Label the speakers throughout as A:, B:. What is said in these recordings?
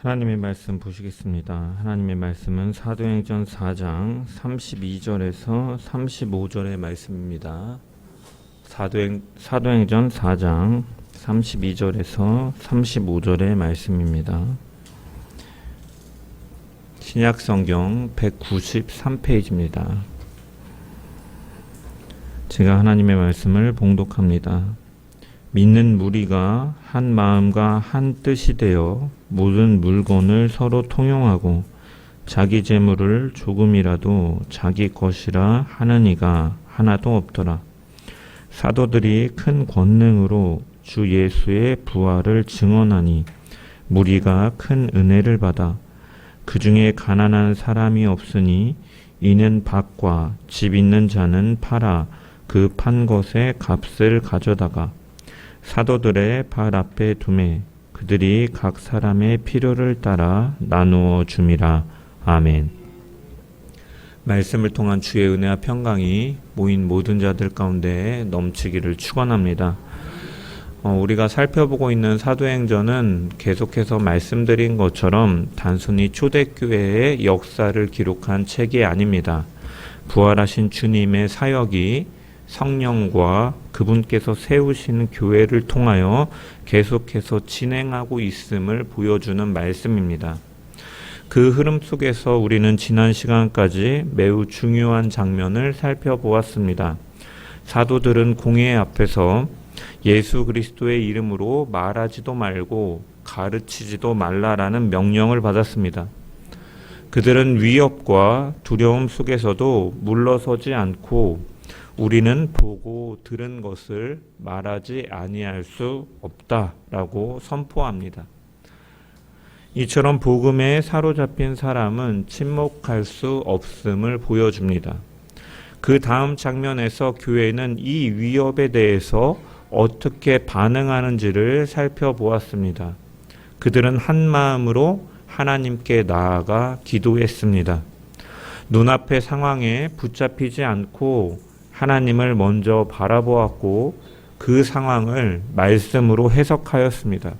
A: 하나님의 말씀 보시겠습니다. 하나님의 말씀은 사도행전 4장 32절에서 35절의 말씀입니다. 사도행전 4장 32절에서 35절의 말씀입니다. 신약성경 193페이지입니다. 제가 하나님의 말씀을 봉독합니다. 믿는 무리가 한 마음과 한 뜻이 되어 모든 물건을 서로 통용하고 자기 재물을 조금이라도 자기 것이라 하는 이가 하나도 없더라. 사도들이 큰 권능으로 주 예수의 부활을 증언하니 무리가 큰 은혜를 받아 그 중에 가난한 사람이 없으니 이는 밭과 집 있는 자는 팔아 그 판 것의 값을 가져다가 사도들의 발 앞에 두매 그들이 각 사람의 필요를 따라 나누어 줌이라. 아멘. 말씀을 통한 주의 은혜와 평강이 모인 모든 자들 가운데 넘치기를 축원합니다. 우리가 살펴보고 있는 사도행전은 계속해서 말씀드린 것처럼 단순히 초대교회의 역사를 기록한 책이 아닙니다. 부활하신 주님의 사역이 성령과 그분께서 세우신 교회를 통하여 계속해서 진행하고 있음을 보여주는 말씀입니다. 그 흐름 속에서 우리는 지난 시간까지 매우 중요한 장면을 살펴보았습니다. 사도들은 공회 앞에서 예수 그리스도의 이름으로 말하지도 말고 가르치지도 말라라는 명령을 받았습니다. 그들은 위협과 두려움 속에서도 물러서지 않고 우리는 보고 들은 것을 말하지 아니할 수 없다라고 선포합니다. 이처럼 복음에 사로잡힌 사람은 침묵할 수 없음을 보여줍니다. 그 다음 장면에서 교회는 이 위협에 대해서 어떻게 반응하는지를 살펴보았습니다. 그들은 한 마음으로 하나님께 나아가 기도했습니다. 눈앞의 상황에 붙잡히지 않고 하나님을 먼저 바라보았고 그 상황을 말씀으로 해석하였습니다.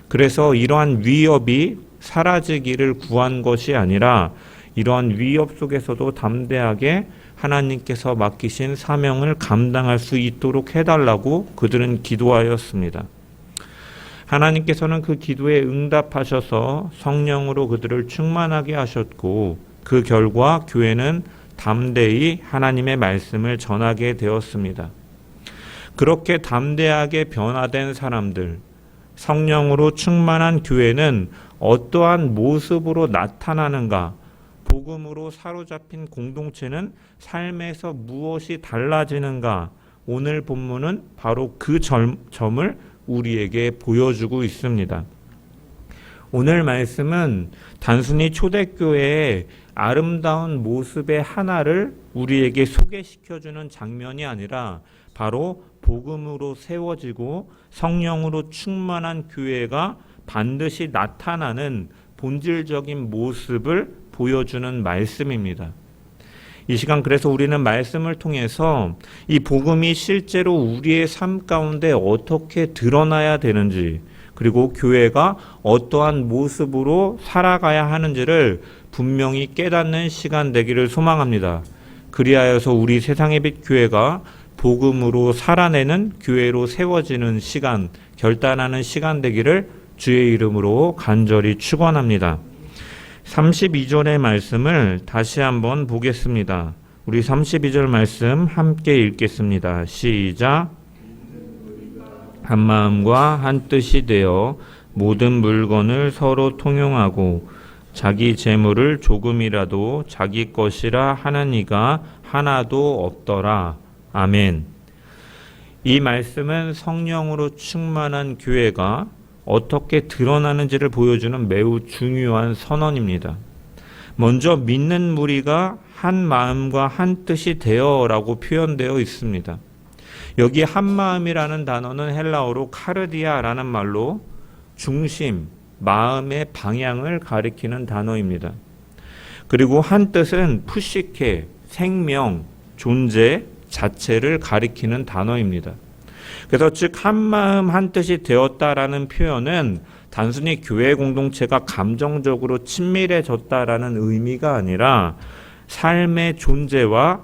A: 그래서 이러한 위협이 사라지기를 구한 것이 아니라 이러한 위협 속에서도 담대하게 하나님께서 맡기신 사명을 감당할 수 있도록 해달라고 그들은 기도하였습니다. 하나님께서는 그 기도에 응답하셔서 성령으로 그들을 충만하게 하셨고 그 결과 교회는 담대히 하나님의 말씀을 전하게 되었습니다. 그렇게 담대하게 변화된 사람들, 성령으로 충만한 교회는 어떠한 모습으로 나타나는가? 복음으로 사로잡힌 공동체는 삶에서 무엇이 달라지는가? 오늘 본문은 바로 그 점을 우리에게 보여주고 있습니다. 오늘 말씀은 단순히 초대교회의 아름다운 모습의 하나를 우리에게 소개시켜주는 장면이 아니라 바로 복음으로 세워지고 성령으로 충만한 교회가 반드시 나타나는 본질적인 모습을 보여주는 말씀입니다. 이 시간 그래서 우리는 말씀을 통해서 이 복음이 실제로 우리의 삶 가운데 어떻게 드러나야 되는지 그리고 교회가 어떠한 모습으로 살아가야 하는지를 분명히 깨닫는 시간 되기를 소망합니다. 그리하여서 우리 세상의 빛 교회가 복음으로 살아내는 교회로 세워지는 시간, 결단하는 시간 되기를 주의 이름으로 간절히 축원합니다. 32절의 말씀을 다시 한번 보겠습니다. 우리 32절 말씀 함께 읽겠습니다. 시작. 한 마음과 한 뜻이 되어 모든 물건을 서로 통용하고 자기 재물을 조금이라도 자기 것이라 하는 이가 하나도 없더라. 아멘. 이 말씀은 성령으로 충만한 교회가 어떻게 드러나는지를 보여주는 매우 중요한 선언입니다. 먼저 믿는 무리가 한 마음과 한 뜻이 되어라고 표현되어 있습니다. 여기 한 마음이라는 단어는 헬라어로 카르디아라는 말로 중심, 마음의 방향을 가리키는 단어입니다. 그리고 한 뜻은 푸시케, 생명, 존재 자체를 가리키는 단어입니다. 그래서 즉 한마음 한뜻이 되었다라는 표현은 단순히 교회 공동체가 감정적으로 친밀해졌다라는 의미가 아니라 삶의 존재와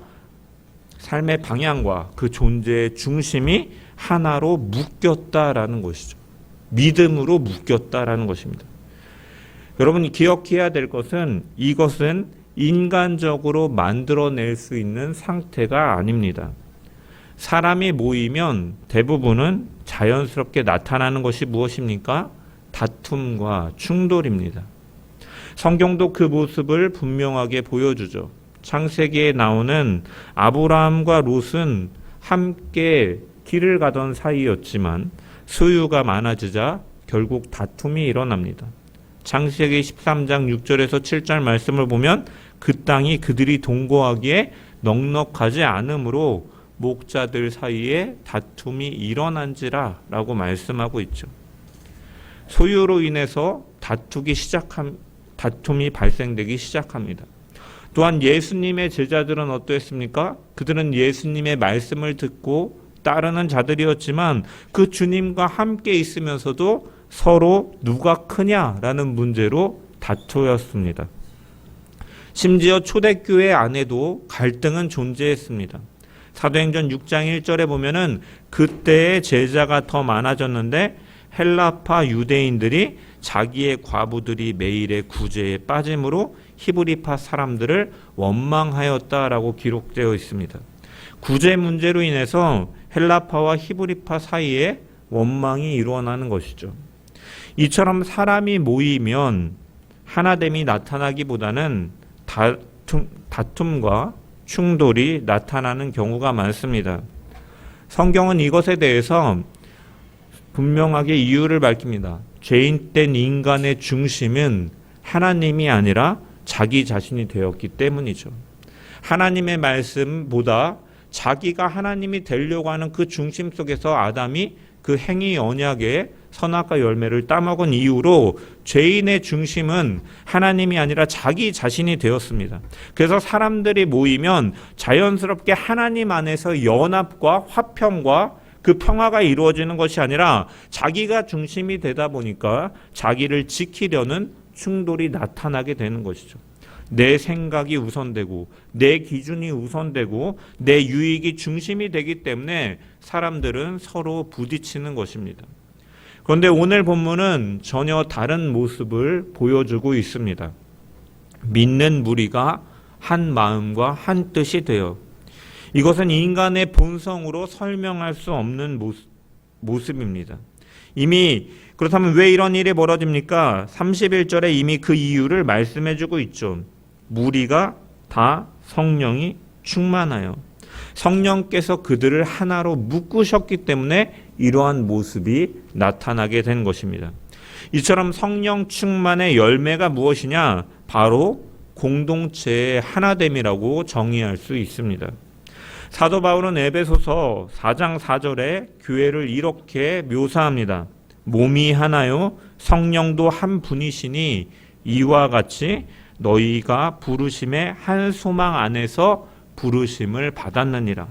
A: 삶의 방향과 그 존재의 중심이 하나로 묶였다라는 것이죠. 믿음으로 묶였다라는 것입니다. 여러분이 기억해야 될 것은 이것은 인간적으로 만들어낼 수 있는 상태가 아닙니다. 사람이 모이면 대부분은 자연스럽게 나타나는 것이 무엇입니까? 다툼과 충돌입니다. 성경도 그 모습을 분명하게 보여주죠. 창세기에 나오는 아브라함과 롯은 함께 길을 가던 사이였지만 소유가 많아지자 결국 다툼이 일어납니다. 창세기 13장 6절에서 7절 말씀을 보면 그 땅이 그들이 동거하기에 넉넉하지 않으므로 목자들 사이에 다툼이 일어난지라 라고 말씀하고 있죠. 소유로 인해서 다툼이 발생되기 시작합니다. 또한 예수님의 제자들은 어떠했습니까? 그들은 예수님의 말씀을 듣고 따르는 자들이었지만 그 주님과 함께 있으면서도 서로 누가 크냐라는 문제로 다투었습니다. 심지어 초대교회 안에도 갈등은 존재했습니다. 사도행전 6장 1절에 보면은 그때의 제자가 더 많아졌는데 헬라파 유대인들이 자기의 과부들이 매일의 구제에 빠짐으로 히브리파 사람들을 원망하였다라고 기록되어 있습니다. 구제 문제로 인해서 헬라파와 히브리파 사이에 원망이 일어나는 것이죠. 이처럼 사람이 모이면 하나됨이 나타나기보다는 다툼과 충돌이 나타나는 경우가 많습니다. 성경은 이것에 대해서 분명하게 이유를 밝힙니다. 죄인된 인간의 중심은 하나님이 아니라 자기 자신이 되었기 때문이죠. 하나님의 말씀보다 자기가 하나님이 되려고 하는 그 중심 속에서 아담이 그 행위 언약의 선악과 열매를 따먹은 이후로 죄인의 중심은 하나님이 아니라 자기 자신이 되었습니다. 그래서 사람들이 모이면 자연스럽게 하나님 안에서 연합과 화평과 그 평화가 이루어지는 것이 아니라 자기가 중심이 되다 보니까 자기를 지키려는 충돌이 나타나게 되는 것이죠. 내 생각이 우선되고 내 기준이 우선되고 내 유익이 중심이 되기 때문에 사람들은 서로 부딪히는 것입니다. 그런데 오늘 본문은 전혀 다른 모습을 보여주고 있습니다. 믿는 무리가 한 마음과 한 뜻이 되어 이것은 인간의 본성으로 설명할 수 없는 모습입니다. 이미 그렇다면 왜 이런 일이 벌어집니까? 31절에 이미 그 이유를 말씀해주고 있죠. 무리가 다 성령이 충만하여 성령께서 그들을 하나로 묶으셨기 때문에 이러한 모습이 나타나게 된 것입니다. 이처럼 성령 충만의 열매가 무엇이냐? 바로 공동체의 하나됨이라고 정의할 수 있습니다. 사도 바울은 에베소서 4장 4절에 교회를 이렇게 묘사합니다. 몸이 하나요 성령도 한 분이시니 이와 같이 너희가 부르심의 한 소망 안에서 부르심을 받았느니라.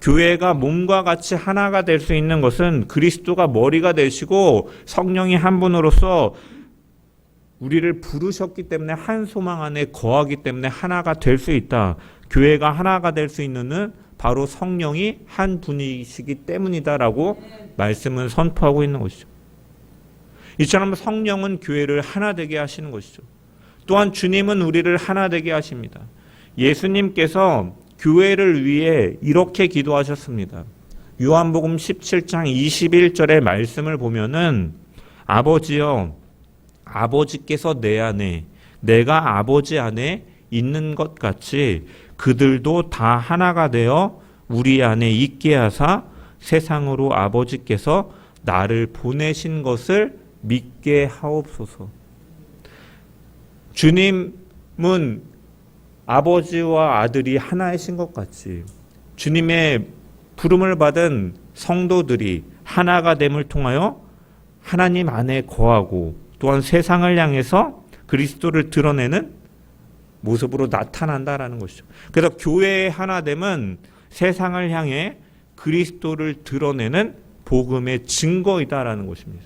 A: 교회가 몸과 같이 하나가 될 수 있는 것은 그리스도가 머리가 되시고 성령이 한 분으로서 우리를 부르셨기 때문에 한 소망 안에 거하기 때문에 하나가 될 수 있다. 교회가 하나가 될 수 있는 바로 성령이 한 분이시기 때문이다라고 말씀은 선포하고 있는 것이죠. 이처럼 성령은 교회를 하나 되게 하시는 것이죠. 또한 주님은 우리를 하나 되게 하십니다. 예수님께서 교회를 위해 이렇게 기도하셨습니다. 요한복음 17장 21절의 말씀을 보면은 아버지여 아버지께서 내 안에 내가 아버지 안에 있는 것 같이 그들도 다 하나가 되어 우리 안에 있게 하사 세상으로 아버지께서 나를 보내신 것을 믿게 하옵소서. 주님은 아버지와 아들이 하나이신 것 같이 주님의 부름을 받은 성도들이 하나가 됨을 통하여 하나님 안에 거하고 또한 세상을 향해서 그리스도를 드러내는 모습으로 나타난다라는 것이죠. 그래서 교회의 하나됨은 세상을 향해 그리스도를 드러내는 복음의 증거이다라는 것입니다.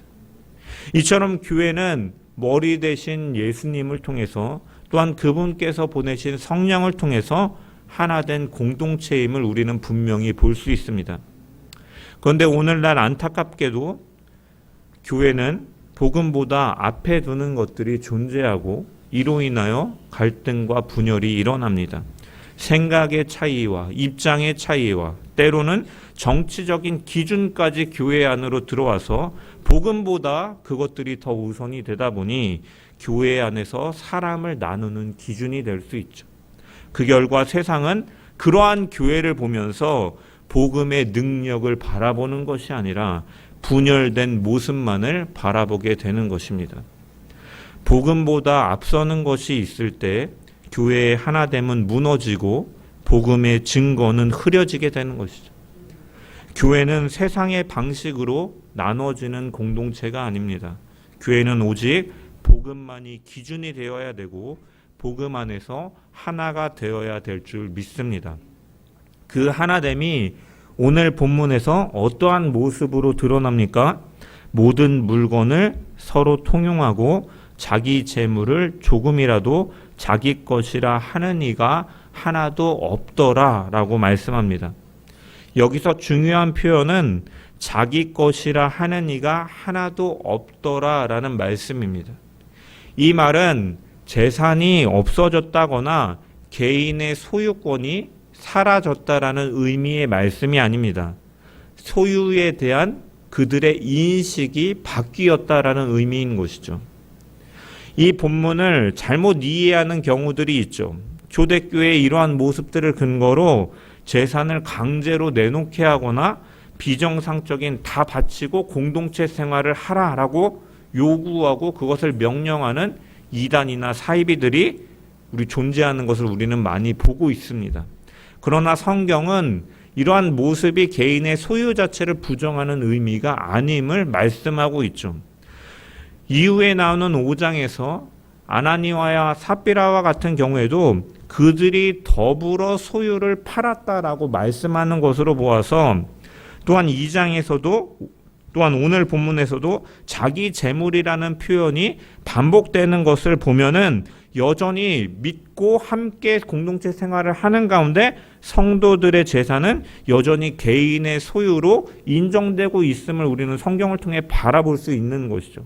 A: 이처럼 교회는 머리 대신 예수님을 통해서 또한 그분께서 보내신 성령을 통해서 하나된 공동체임을 우리는 분명히 볼 수 있습니다. 그런데 오늘날 안타깝게도 교회는 복음보다 앞에 두는 것들이 존재하고 이로 인하여 갈등과 분열이 일어납니다. 생각의 차이와 입장의 차이와 때로는 정치적인 기준까지 교회 안으로 들어와서 복음보다 그것들이 더 우선이 되다 보니 교회 안에서 사람을 나누는 기준이 될 수 있죠. 그 결과 세상은 그러한 교회를 보면서 복음의 능력을 바라보는 것이 아니라 분열된 모습만을 바라보게 되는 것입니다. 복음보다 앞서는 것이 있을 때 교회의 하나됨은 무너지고 복음의 증거는 흐려지게 되는 것이죠. 교회는 세상의 방식으로 나눠지는 공동체가 아닙니다. 교회는 오직 복음만이 기준이 되어야 되고 복음 안에서 하나가 되어야 될 줄 믿습니다. 그 하나됨이 오늘 본문에서 어떠한 모습으로 드러납니까? 모든 물건을 서로 통용하고 자기 재물을 조금이라도 자기 것이라 하는 이가 하나도 없더라 라고 말씀합니다. 여기서 중요한 표현은 자기 것이라 하는 이가 하나도 없더라 라는 말씀입니다. 이 말은 재산이 없어졌다거나 개인의 소유권이 사라졌다라는 의미의 말씀이 아닙니다. 소유에 대한 그들의 인식이 바뀌었다라는 의미인 것이죠. 이 본문을 잘못 이해하는 경우들이 있죠. 초대교회의 이러한 모습들을 근거로 재산을 강제로 내놓게 하거나 비정상적인 다 바치고 공동체 생활을 하라라고 요구하고 그것을 명령하는 이단이나 사이비들이 우리 존재하는 것을 우리는 많이 보고 있습니다. 그러나 성경은 이러한 모습이 개인의 소유 자체를 부정하는 의미가 아님을 말씀하고 있죠. 이후에 나오는 5장에서 아나니아와 삽비라와 같은 경우에도 그들이 더불어 소유를 팔았다라고 말씀하는 것으로 보아서 또한 2장에서도 또한 오늘 본문에서도 자기 재물이라는 표현이 반복되는 것을 보면은 여전히 믿고 함께 공동체 생활을 하는 가운데 성도들의 재산은 여전히 개인의 소유로 인정되고 있음을 우리는 성경을 통해 바라볼 수 있는 것이죠.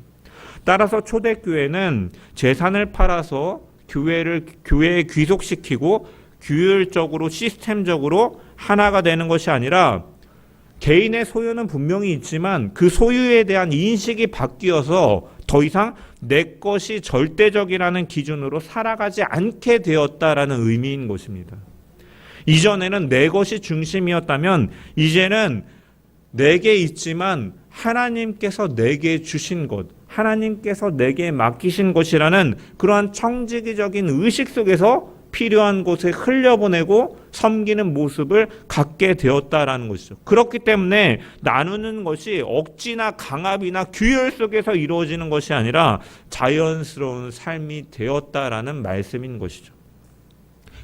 A: 따라서 초대교회는 재산을 팔아서 교회에 귀속시키고 규율적으로 시스템적으로 하나가 되는 것이 아니라 개인의 소유는 분명히 있지만 그 소유에 대한 인식이 바뀌어서 더 이상 내 것이 절대적이라는 기준으로 살아가지 않게 되었다라는 의미인 것입니다. 이전에는 내 것이 중심이었다면 이제는 내게 있지만 하나님께서 내게 주신 것, 하나님께서 내게 맡기신 것이라는 그러한 청지기적인 의식 속에서 필요한 곳에 흘려보내고 섬기는 모습을 갖게 되었다라는 것이죠. 그렇기 때문에 나누는 것이 억지나 강압이나 규율 속에서 이루어지는 것이 아니라 자연스러운 삶이 되었다라는 말씀인 것이죠.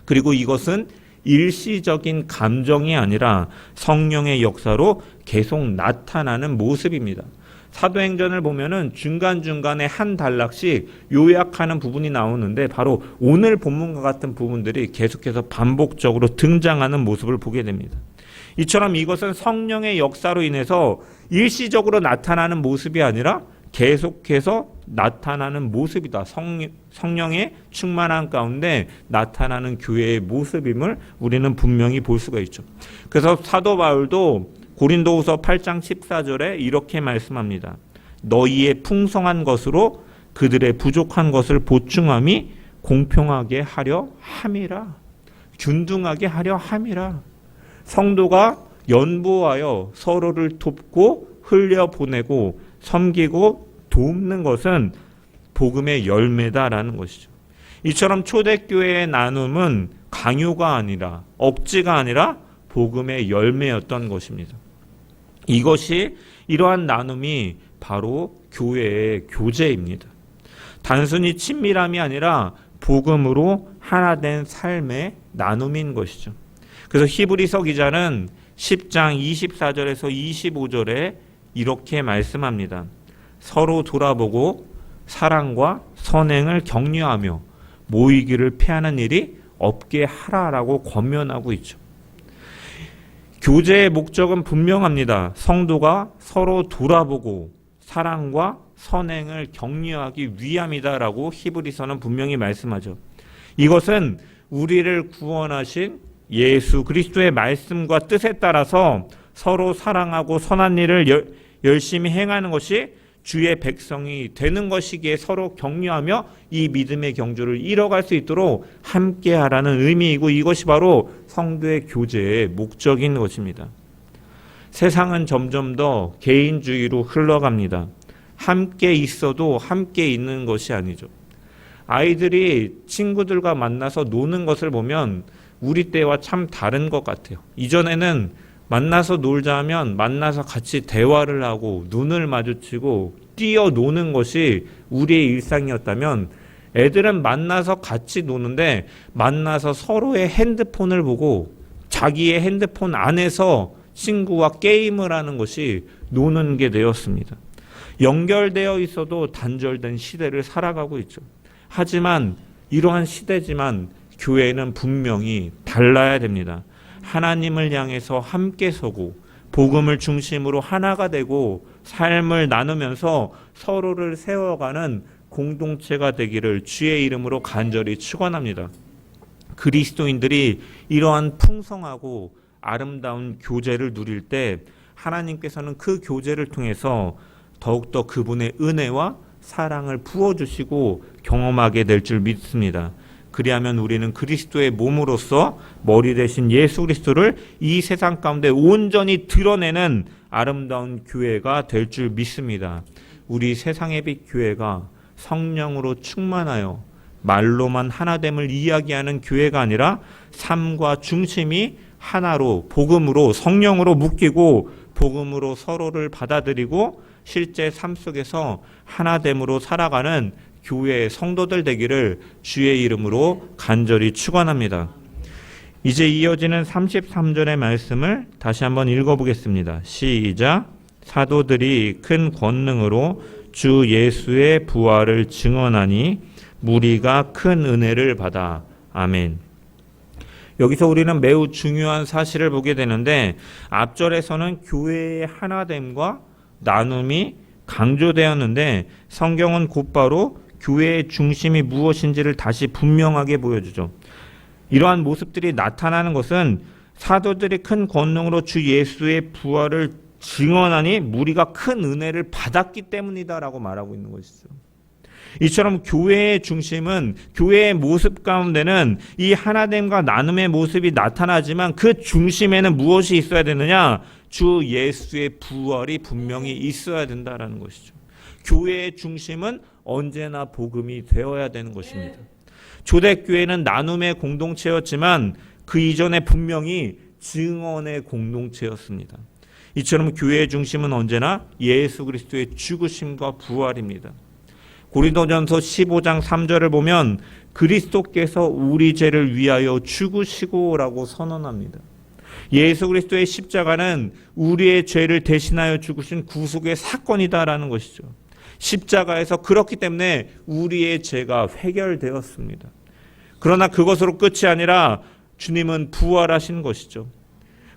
A: 그리고 이것은 일시적인 감정이 아니라 성령의 역사로 계속 나타나는 모습입니다. 사도행전을 보면은 중간중간에 한 단락씩 요약하는 부분이 나오는데 바로 오늘 본문과 같은 부분들이 계속해서 반복적으로 등장하는 모습을 보게 됩니다. 이처럼 이것은 성령의 역사로 인해서 일시적으로 나타나는 모습이 아니라 계속해서 나타나는 모습이다. 성령의 충만한 가운데 나타나는 교회의 모습임을 우리는 분명히 볼 수가 있죠. 그래서 사도 바울도 고린도후서 8장 14절에 이렇게 말씀합니다. 너희의 풍성한 것으로 그들의 부족한 것을 보충함이 공평하게 하려 함이라. 균등하게 하려 함이라. 성도가 연보하여 서로를 돕고 흘려보내고 섬기고 돕는 것은 복음의 열매다라는 것이죠. 이처럼 초대교회의 나눔은 강요가 아니라 억지가 아니라 복음의 열매였던 것입니다. 이것이 이러한 나눔이 바로 교회의 교제입니다. 단순히 친밀함이 아니라 복음으로 하나 된 삶의 나눔인 것이죠. 그래서 히브리서 기자는 10장 24절에서 25절에 이렇게 말씀합니다. 서로 돌아보고 사랑과 선행을 격려하며 모이기를 피하는 일이 없게 하라라고 권면하고 있죠. 교제의 목적은 분명합니다. 성도가 서로 돌아보고 사랑과 선행을 격려하기 위함이다라고 히브리서는 분명히 말씀하죠. 이것은 우리를 구원하신 예수 그리스도의 말씀과 뜻에 따라서 서로 사랑하고 선한 일을 열심히 행하는 것이 주의 백성이 되는 것이기에 서로 격려하며 이 믿음의 경주를 이뤄갈 수 있도록 함께하라는 의미이고, 이것이 바로 성도의 교제의 목적인 것입니다. 세상은 점점 더 개인주의로 흘러갑니다. 함께 있어도 함께 있는 것이 아니죠. 아이들이 친구들과 만나서 노는 것을 보면 우리 때와 참 다른 것 같아요. 이전에는 만나서 놀자 하면 만나서 같이 대화를 하고 눈을 마주치고 뛰어노는 것이 우리의 일상이었다면, 애들은 만나서 같이 노는데 만나서 서로의 핸드폰을 보고 자기의 핸드폰 안에서 친구와 게임을 하는 것이 노는 게 되었습니다. 연결되어 있어도 단절된 시대를 살아가고 있죠. 하지만 이러한 시대지만 교회는 분명히 달라야 됩니다. 하나님을 향해서 함께 서고 복음을 중심으로 하나가 되고 삶을 나누면서 서로를 세워가는 공동체가 되기를 주의 이름으로 간절히 축원합니다. 그리스도인들이 이러한 풍성하고 아름다운 교제를 누릴 때 하나님께서는 그 교제를 통해서 더욱더 그분의 은혜와 사랑을 부어주시고 경험하게 될 줄 믿습니다. 그리하면 우리는 그리스도의 몸으로서 머리 대신 예수 그리스도를 이 세상 가운데 온전히 드러내는 아름다운 교회가 될 줄 믿습니다. 우리 세상의 빛 교회가 성령으로 충만하여 말로만 하나됨을 이야기하는 교회가 아니라 삶과 중심이 하나로 복음으로 성령으로 묶이고 복음으로 서로를 받아들이고 실제 삶 속에서 하나됨으로 살아가는 교회의 성도들 되기를 주의 이름으로 간절히 축원합니다. 이제 이어지는 33절의 말씀을 다시 한번 읽어보겠습니다. 시작. 사도들이 큰 권능으로 주 예수의 부활을 증언하니 무리가 큰 은혜를 받아. 아멘. 여기서 우리는 매우 중요한 사실을 보게 되는데, 앞절에서는 교회의 하나됨과 나눔이 강조되었는데 성경은 곧바로 교회의 중심이 무엇인지를 다시 분명하게 보여주죠. 이러한 모습들이 나타나는 것은 사도들이 큰 권능으로 주 예수의 부활을 증언하니 무리가 큰 은혜를 받았기 때문이다라고 말하고 있는 것이죠. 이처럼 교회의 중심은, 교회의 모습 가운데는 이 하나됨과 나눔의 모습이 나타나지만 그 중심에는 무엇이 있어야 되느냐? 주 예수의 부활이 분명히 있어야 된다라는 것이죠. 교회의 중심은 언제나 복음이 되어야 되는 것입니다. 초대교회는 나눔의 공동체였지만 그 이전에 분명히 증언의 공동체였습니다. 이처럼 교회의 중심은 언제나 예수 그리스도의 죽으심과 부활입니다. 고린도전서 15장 3절을 보면 그리스도께서 우리 죄를 위하여 죽으시고라고 선언합니다. 예수 그리스도의 십자가는 우리의 죄를 대신하여 죽으신 구속의 사건이다라는 것이죠. 십자가에서 그렇기 때문에 우리의 죄가 해결되었습니다. 그러나 그것으로 끝이 아니라 주님은 부활하신 것이죠.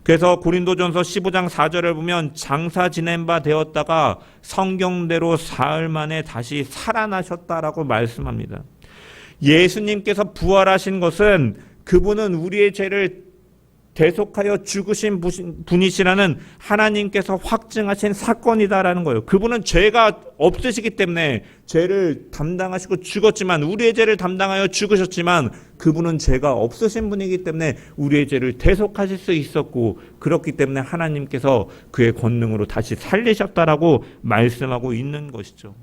A: 그래서 고린도전서 15장 4절을 보면 장사 지낸 바 되었다가 성경대로 사흘 만에 다시 살아나셨다라고 말씀합니다. 예수님께서 부활하신 것은 그분은 우리의 죄를 대속하여 죽으신 분이시라는 하나님께서 확증하신 사건이다라는 거예요. 그분은 죄가 없으시기 때문에 죄를 담당하시고 죽었지만, 우리의 죄를 담당하여 죽으셨지만 그분은 죄가 없으신 분이기 때문에 우리의 죄를 대속하실 수 있었고, 그렇기 때문에 하나님께서 그의 권능으로 다시 살리셨다라고 말씀하고 있는 것이죠.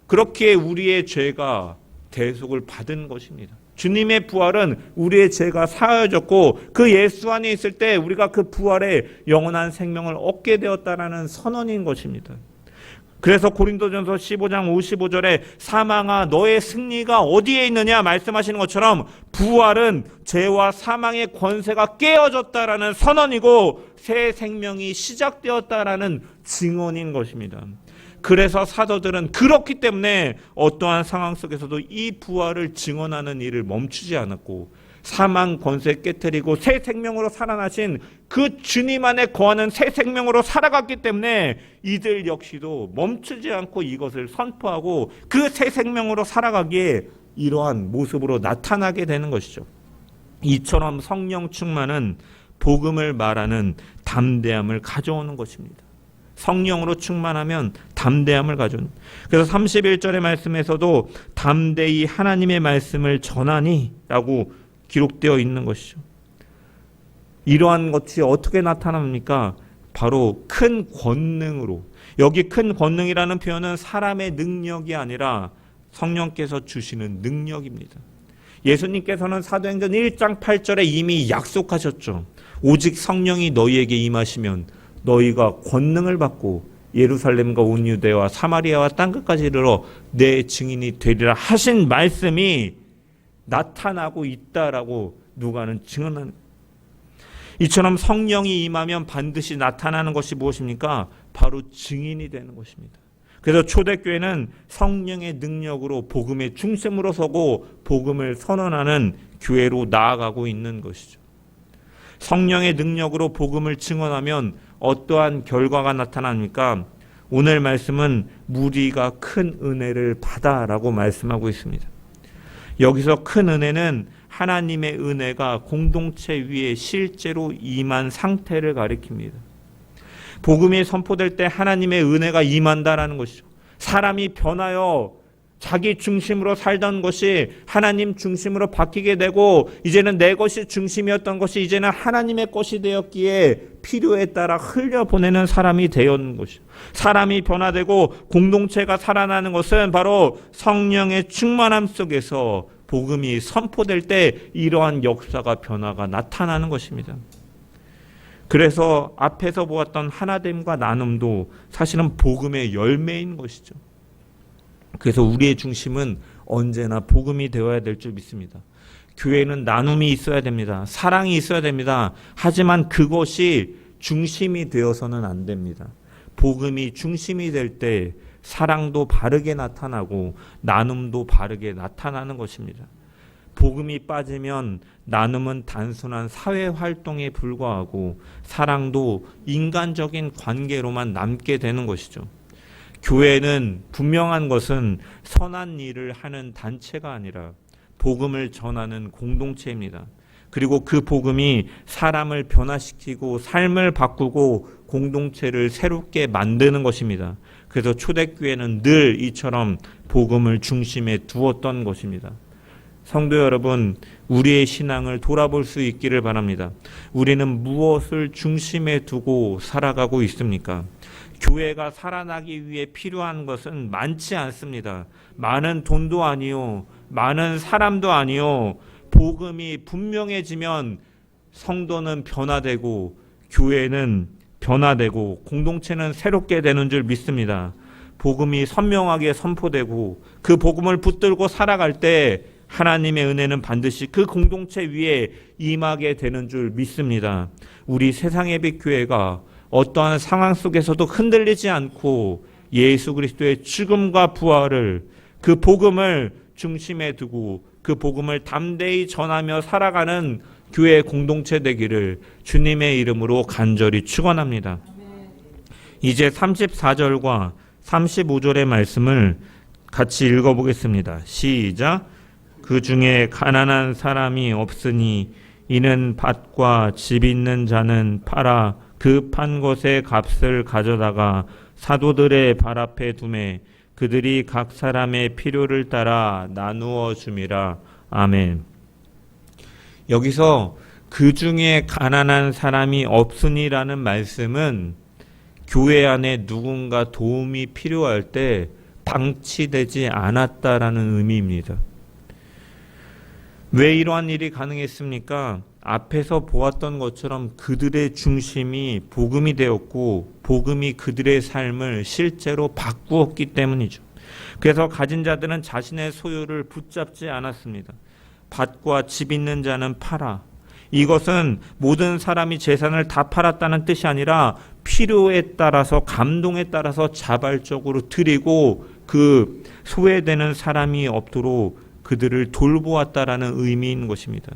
A: 그렇게 우리의 죄가 대속을 받은 것입니다. 주님의 부활은 우리의 죄가 사하여졌고 그 예수 안에 있을 때 우리가 그 부활의 영원한 생명을 얻게 되었다라는 선언인 것입니다. 그래서 고린도전서 15장 55절에 사망아 너의 승리가 어디에 있느냐 말씀하시는 것처럼 부활은 죄와 사망의 권세가 깨어졌다라는 선언이고 새 생명이 시작되었다라는 증언인 것입니다. 그래서 사도들은 그렇기 때문에 어떠한 상황 속에서도 이 부활을 증언하는 일을 멈추지 않았고 사망 권세 깨뜨리고 새 생명으로 살아나신 그 주님 안에 거하는 새 생명으로 살아갔기 때문에 이들 역시도 멈추지 않고 이것을 선포하고 그 새 생명으로 살아가기에 이러한 모습으로 나타나게 되는 것이죠. 이처럼 성령 충만은 복음을 말하는 담대함을 가져오는 것입니다. 성령으로 충만하면 담대함을 가져오는. 그래서 31절의 말씀에서도 담대히 하나님의 말씀을 전하니 라고 기록되어 있는 것이죠. 이러한 것이 어떻게 나타납니까? 바로 큰 권능으로. 여기 큰 권능이라는 표현은 사람의 능력이 아니라 성령께서 주시는 능력입니다. 예수님께서는 사도행전 1장 8절에 이미 약속하셨죠. 오직 성령이 너희에게 임하시면 너희가 권능을 받고 예루살렘과 온 유대와 사마리아와 땅끝까지 이르러 내 증인이 되리라 하신 말씀이 나타나고 있다라고 누가는 증언하는. 이처럼 성령이 임하면 반드시 나타나는 것이 무엇입니까? 바로 증인이 되는 것입니다. 그래서 초대교회는 성령의 능력으로 복음의 중심으로 서고 복음을 선언하는 교회로 나아가고 있는 것이죠. 성령의 능력으로 복음을 증언하면 어떠한 결과가 나타납니까? 오늘 말씀은 무리가 큰 은혜를 받아라고 말씀하고 있습니다. 여기서 큰 은혜는 하나님의 은혜가 공동체 위에 실제로 임한 상태를 가리킵니다. 복음이 선포될 때 하나님의 은혜가 임한다라는 것이죠. 사람이 변하여 자기 중심으로 살던 것이 하나님 중심으로 바뀌게 되고 이제는 내 것이 중심이었던 것이 이제는 하나님의 것이 되었기에 필요에 따라 흘려보내는 사람이 되었는 것이죠. 사람이 변화되고 공동체가 살아나는 것은 바로 성령의 충만함 속에서 복음이 선포될 때 이러한 역사가 변화가 나타나는 것입니다. 그래서 앞에서 보았던 하나됨과 나눔도 사실은 복음의 열매인 것이죠. 그래서 우리의 중심은 언제나 복음이 되어야 될 줄 믿습니다. 교회는 나눔이 있어야 됩니다. 사랑이 있어야 됩니다. 하지만 그것이 중심이 되어서는 안 됩니다. 복음이 중심이 될 때 사랑도 바르게 나타나고 나눔도 바르게 나타나는 것입니다. 복음이 빠지면 나눔은 단순한 사회 활동에 불과하고 사랑도 인간적인 관계로만 남게 되는 것이죠. 교회는 분명한 것은 선한 일을 하는 단체가 아니라 복음을 전하는 공동체입니다. 그리고 그 복음이 사람을 변화시키고 삶을 바꾸고 공동체를 새롭게 만드는 것입니다. 그래서 초대교회는 늘 이처럼 복음을 중심에 두었던 것입니다. 성도 여러분, 우리의 신앙을 돌아볼 수 있기를 바랍니다. 우리는 무엇을 중심에 두고 살아가고 있습니까? 교회가 살아나기 위해 필요한 것은 많지 않습니다. 많은 돈도 아니요, 많은 사람도 아니요. 복음이 분명해지면 성도는 변화되고 교회는 변화되고 공동체는 새롭게 되는 줄 믿습니다. 복음이 선명하게 선포되고 그 복음을 붙들고 살아갈 때 하나님의 은혜는 반드시 그 공동체 위에 임하게 되는 줄 믿습니다. 우리 세상의 빛 교회가 어떠한 상황 속에서도 흔들리지 않고 예수 그리스도의 죽음과 부활을 그 복음을 중심에 두고 그 복음을 담대히 전하며 살아가는 교회 공동체 되기를 주님의 이름으로 간절히 축원합니다. 이제 34절과 35절의 말씀을 같이 읽어보겠습니다. 시작. 그 중에 가난한 사람이 없으니 이는 밭과 집 있는 자는 팔아 그 판 것의 값을 가져다가 사도들의 발 앞에 두매 그들이 각 사람의 필요를 따라 나누어 줌이라. 아멘. 여기서 그 중에 가난한 사람이 없으니라는 말씀은 교회 안에 누군가 도움이 필요할 때 방치되지 않았다라는 의미입니다. 왜 이러한 일이 가능했습니까? 앞에서 보았던 것처럼 그들의 중심이 복음이 되었고 복음이 그들의 삶을 실제로 바꾸었기 때문이죠. 그래서 가진 자들은 자신의 소유를 붙잡지 않았습니다. 밭과 집 있는 자는 팔아. 이것은 모든 사람이 재산을 다 팔았다는 뜻이 아니라 필요에 따라서 감동에 따라서 자발적으로 드리고 그 소외되는 사람이 없도록 그들을 돌보았다라는 의미인 것입니다.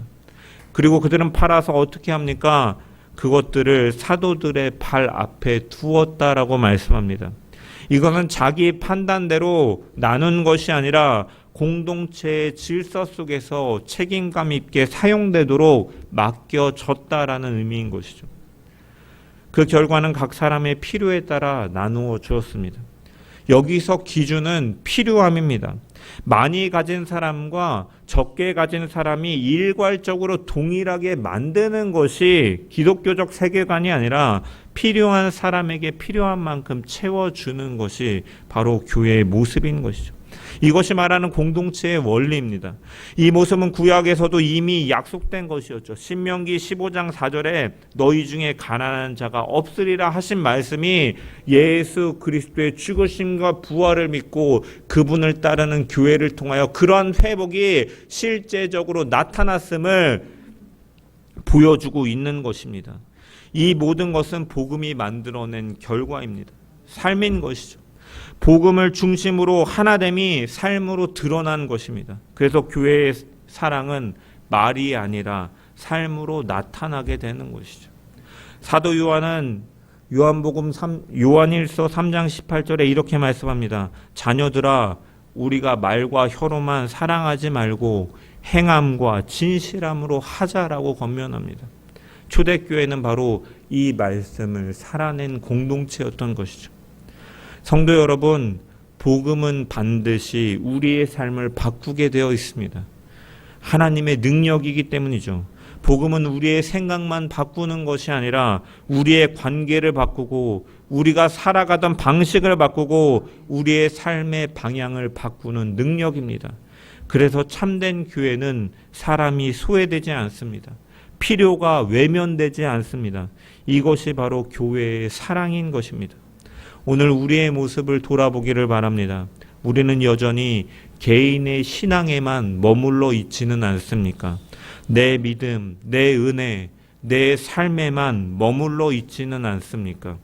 A: 그리고 그들은 팔아서 어떻게 합니까? 그것들을 사도들의 발 앞에 두었다라고 말씀합니다. 이것은 자기 판단대로 나눈 것이 아니라 공동체의 질서 속에서 책임감 있게 사용되도록 맡겨졌다라는 의미인 것이죠. 그 결과는 각 사람의 필요에 따라 나누어 주었습니다. 여기서 기준은 필요함입니다. 많이 가진 사람과 적게 가진 사람이 일괄적으로 동일하게 만드는 것이 기독교적 세계관이 아니라 필요한 사람에게 필요한 만큼 채워주는 것이 바로 교회의 모습인 것이죠. 이것이 말하는 공동체의 원리입니다. 이 모습은 구약에서도 이미 약속된 것이었죠. 신명기 15장 4절에 너희 중에 가난한 자가 없으리라 하신 말씀이 예수 그리스도의 죽으심과 부활을 믿고 그분을 따르는 교회를 통하여 그러한 회복이 실제적으로 나타났음을 보여주고 있는 것입니다. 이 모든 것은 복음이 만들어낸 결과입니다. 삶인 것이죠. 복음을 중심으로 하나됨이 삶으로 드러난 것입니다. 그래서 교회의 사랑은 말이 아니라 삶으로 나타나게 되는 것이죠. 사도 요한은 요한일서 3장 18절에 이렇게 말씀합니다. 자녀들아 우리가 말과 혀로만 사랑하지 말고 행함과 진실함으로 하자라고 권면합니다. 초대교회는 바로 이 말씀을 살아낸 공동체였던 것이죠. 성도 여러분, 복음은 반드시 우리의 삶을 바꾸게 되어 있습니다. 하나님의 능력이기 때문이죠. 복음은 우리의 생각만 바꾸는 것이 아니라 우리의 관계를 바꾸고 우리가 살아가던 방식을 바꾸고 우리의 삶의 방향을 바꾸는 능력입니다. 그래서 참된 교회는 사람이 소외되지 않습니다. 필요가 외면되지 않습니다. 이것이 바로 교회의 사랑인 것입니다. 오늘 우리의 모습을 돌아보기를 바랍니다. 우리는 여전히 개인의 신앙에만 머물러 있지는 않습니까? 내 믿음, 내 은혜, 내 삶에만 머물러 있지는 않습니까?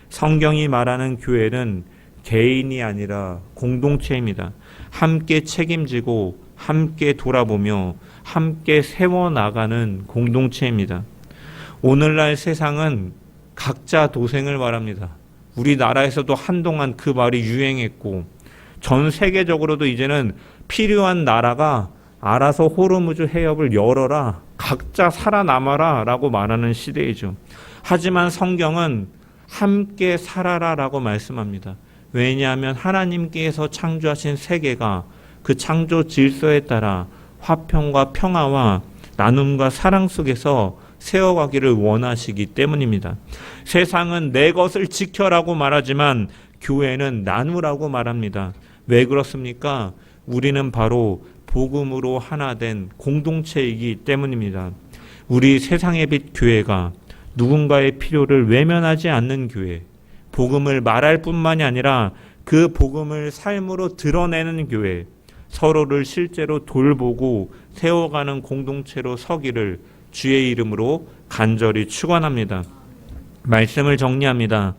A: 성경이 말하는 교회는 개인이 아니라 공동체입니다. 함께 책임지고 함께 돌아보며 함께 세워나가는 공동체입니다. 오늘날 세상은 각자 도생을 말합니다. 우리나라에서도 한동안 그 말이 유행했고 전 세계적으로도 이제는 필요한 나라가 알아서 호르무즈 해협을 열어라, 각자 살아남아라 라고 말하는 시대이죠. 하지만 성경은 함께 살아라 라고 말씀합니다. 왜냐하면 하나님께서 창조하신 세계가 그 창조 질서에 따라 화평과 평화와 나눔과 사랑 속에서 세워가기를 원하시기 때문입니다. 세상은 내 것을 지켜라고 말하지만 교회는 나누라고 말합니다. 왜 그렇습니까? 우리는 바로 복음으로 하나 된 공동체이기 때문입니다. 우리 세상의 빛 교회가 누군가의 필요를 외면하지 않는 교회, 복음을 말할 뿐만이 아니라 그 복음을 삶으로 드러내는 교회, 서로를 실제로 돌보고 세워가는 공동체로 서기를 주의 이름으로 간절히 축원합니다. 말씀을 정리합니다.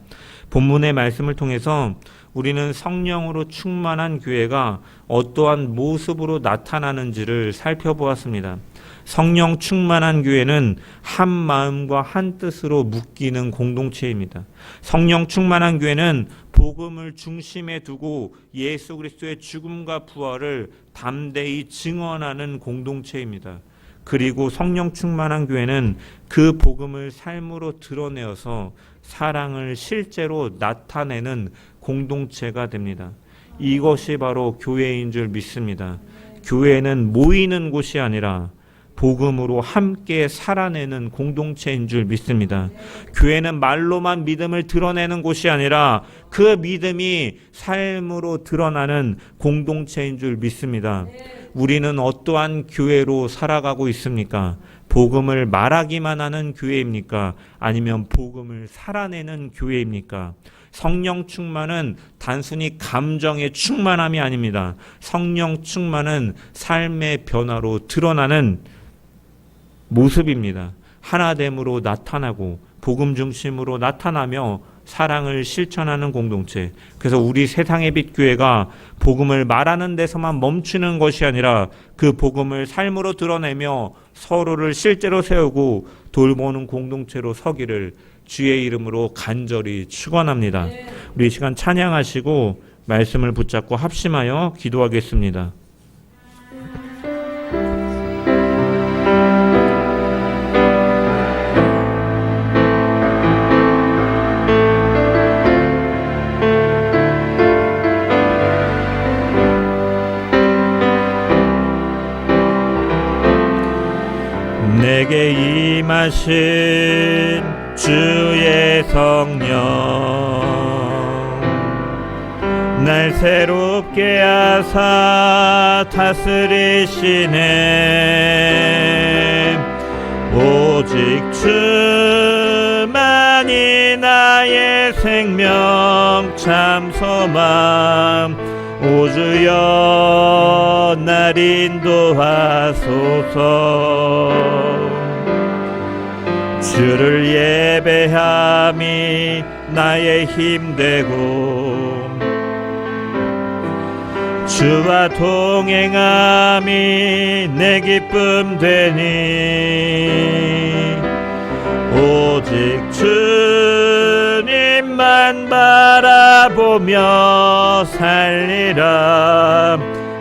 A: 본문의 말씀을 통해서 우리는 성령으로 충만한 교회가 어떠한 모습으로 나타나는지를 살펴보았습니다. 성령 충만한 교회는 한 마음과 한 뜻으로 묶이는 공동체입니다. 성령 충만한 교회는 복음을 중심에 두고 예수 그리스도의 죽음과 부활을 담대히 증언하는 공동체입니다. 그리고 성령 충만한 교회는 그 복음을 삶으로 드러내어서 사랑을 실제로 나타내는 공동체가 됩니다. 이것이 바로 교회인 줄 믿습니다. 교회는 모이는 곳이 아니라 복음으로 함께 살아내는 공동체인 줄 믿습니다. 교회는 말로만 믿음을 드러내는 곳이 아니라 그 믿음이 삶으로 드러나는 공동체인 줄 믿습니다. 우리는 어떠한 교회로 살아가고 있습니까? 복음을 말하기만 하는 교회입니까? 아니면 복음을 살아내는 교회입니까? 성령 충만은 단순히 감정의 충만함이 아닙니다. 성령 충만은 삶의 변화로 드러나는 모습입니다. 하나됨으로 나타나고 복음 중심으로 나타나며 사랑을 실천하는 공동체. 그래서 우리 세상의 빛 교회가 복음을 말하는 데서만 멈추는 것이 아니라 그 복음을 삶으로 드러내며 서로를 실제로 세우고 돌보는 공동체로 서기를 주의 이름으로 간절히 축원합니다. 우리 이 시간 찬양하시고 말씀을 붙잡고 합심하여 기도하겠습니다. 내게 임하신 주의 성령, 날 새롭게 하사 다스리시네. 오직 주만이 나의 생명 참 소망. 오 주여 날 인도하소서. 주를 예배함이 나의 힘되고 주와 동행함이 내 기쁨 되니. 오직 주님만 바라보며 살리라.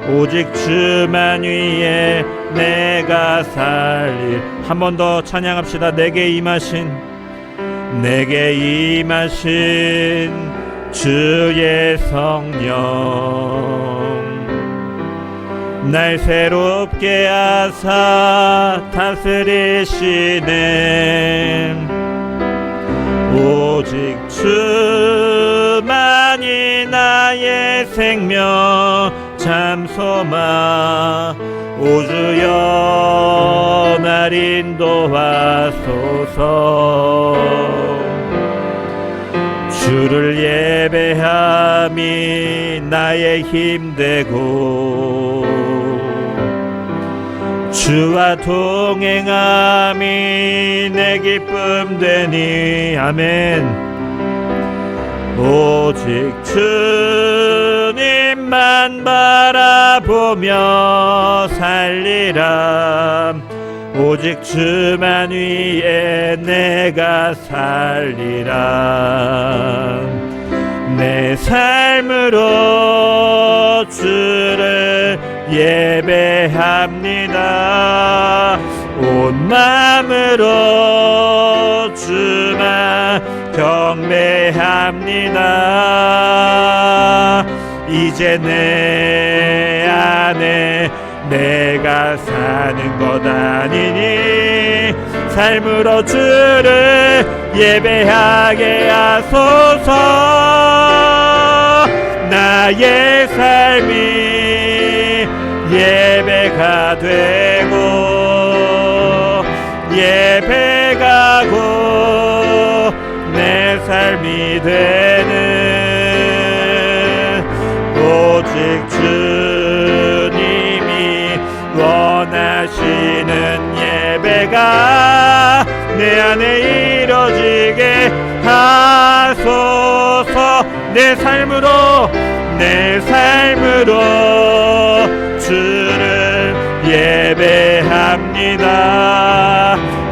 A: 오직 주만 위에 내가 살리. 한 번 더 찬양합시다. 내게 임하신 주의 성령, 날 새롭게 하사 다스리시네. 오직 주만이 나의 생명 참 소망. 오 주여 날 인도하소서. 주를 예배함이 나의 힘되고 주와 동행함이 내 기쁨 되니. 아멘. 오직 주님만 바라보며 살리라. 오직 주만 위에 내가 살리라. 내 삶으로 주를 예배합니다. 온 마음으로 주만 경배합니다. 이제 내 안에 내가 사는 것 아니니 삶으로 주를 예배하게 하소서. 나의 삶이 예배가 되고 예배가고 내 삶이 되는. 오직 주님이 원하시는 예배가 내 안에 이루어지게 하소서. 내 삶으로 주를 예배합니다.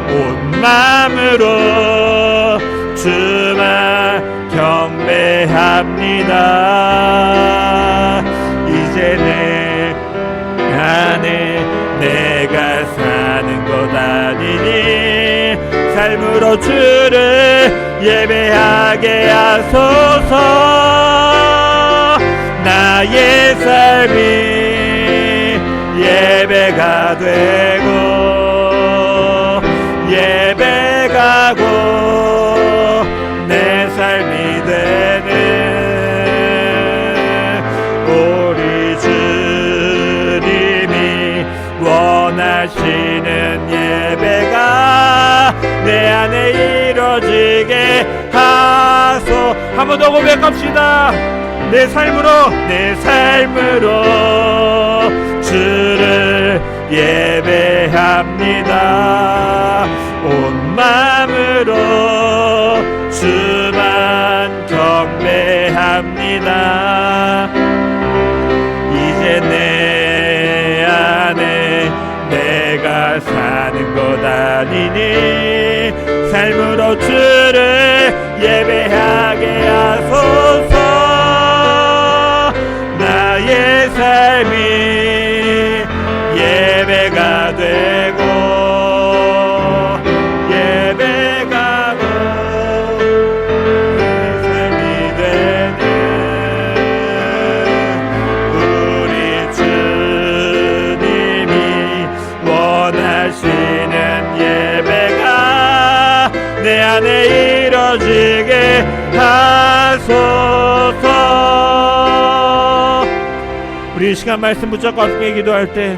A: 온 마음으로 주만 경배합니다. 이제 내 안에 내가 사는 것 아니니 삶으로 주를 예배하게 하소서. 나의 삶이 예배가 되고 예배가고 내 삶이 되는. 우리 주님이 원하시는 예배가 고백합시다. 내 삶으로 주를 예배합니다. 온 마음으로 주만 경배합니다. 이제 내 안에 내가 사는 것 아니니 삶으로 주를 예배하게 하소서. 나의 삶이 예배가 되고 내 삶이 되는 우리 주님이 원하시는 예배가 내 안에 이루어지게 하소서. 우리 이 시간 말씀 붙잡고 함께 기도할 때